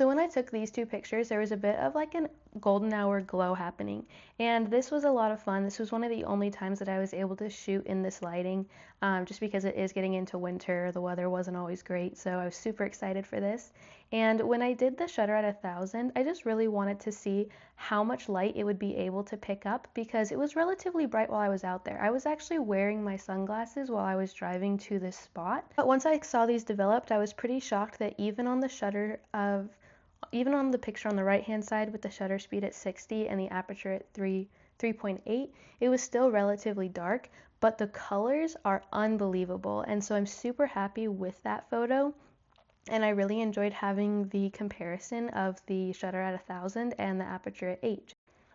So when I took these two pictures, there was a bit of like an golden hour glow happening, and this was a lot of fun. This was one of the only times that I was able to shoot in this lighting, just because it is getting into winter. The weather wasn't always great, so I was super excited for this. And when I did the shutter at 1,000, I just really wanted to see how much light it would be able to pick up because it was relatively bright while I was out there. I was actually wearing my sunglasses while I was driving to this spot. But once I saw these developed, I was pretty shocked that even on the picture on the right hand side with the shutter speed at 60 and the aperture at 3.8, it was still relatively dark, but the colors are unbelievable. And so I'm super happy with that photo. And I really enjoyed having the comparison of the shutter at 1,000 and the aperture at 8.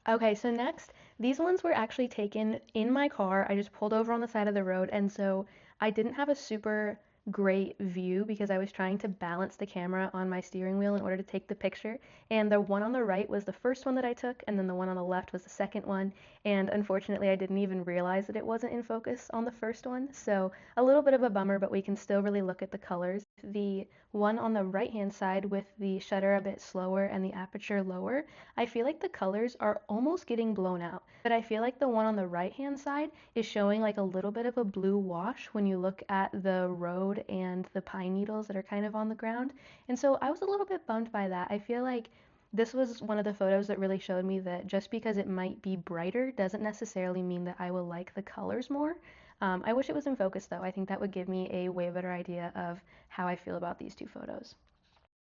Okay, so next, these ones were actually taken in my car. I just pulled over on the side of the road, and so I didn't have a super great view because I was trying to balance the camera on my steering wheel in order to take the picture. And the one on the right was the first one that I took, and then the one on the left was the second one. And unfortunately, I didn't even realize that it wasn't in focus on the first one. So a little bit of a bummer, but we can still really look at the colors. The one on the right hand side with the shutter a bit slower and the aperture lower, I feel like the colors are almost getting blown out, but I feel like the one on the right hand side is showing like a little bit of a blue wash when you look at the road and the pine needles that are kind of on the ground. And so I was a little bit bummed by that. I feel like this was one of the photos that really showed me that just because it might be brighter doesn't necessarily mean that I will like the colors more. I wish it was in focus though. I think that would give me a way better idea of how I feel about these two photos.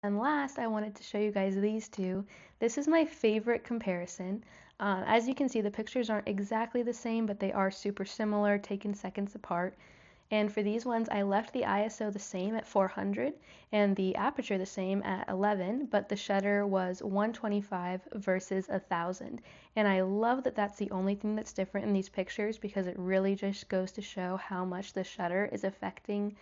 And last, I wanted to show you guys these two. This is my favorite comparison. As you can see, the pictures aren't exactly the same, but they are super similar, taken seconds apart. And for these ones, I left the ISO the same at 400 and the aperture the same at 11, but the shutter was 125 versus 1,000. And I love that that's the only thing that's different in these pictures because it really just goes to show how much the shutter is affecting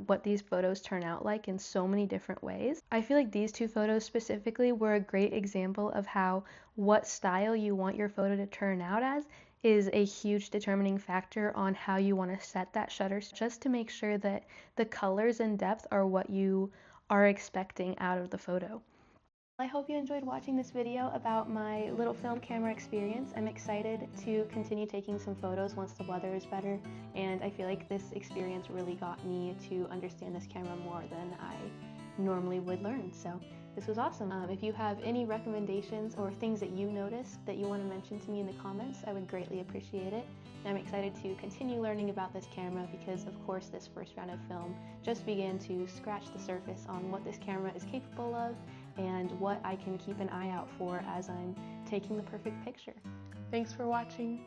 what these photos turn out like in so many different ways. I feel like these two photos specifically were a great example of how what style you want your photo to turn out as is a huge determining factor on how you want to set that shutter just to make sure that the colors and depth are what you are expecting out of the photo. I hope you enjoyed watching this video about my little film camera experience. I'm excited to continue taking some photos once the weather is better, and I feel like this experience really got me to understand this camera more than I normally would learn. So this was awesome. If you have any recommendations or things that you noticed that you want to mention to me in the comments, I would greatly appreciate it. I'm excited to continue learning about this camera because, of course, this first round of film just began to scratch the surface on what this camera is capable of and what I can keep an eye out for as I'm taking the perfect picture. Thanks for watching.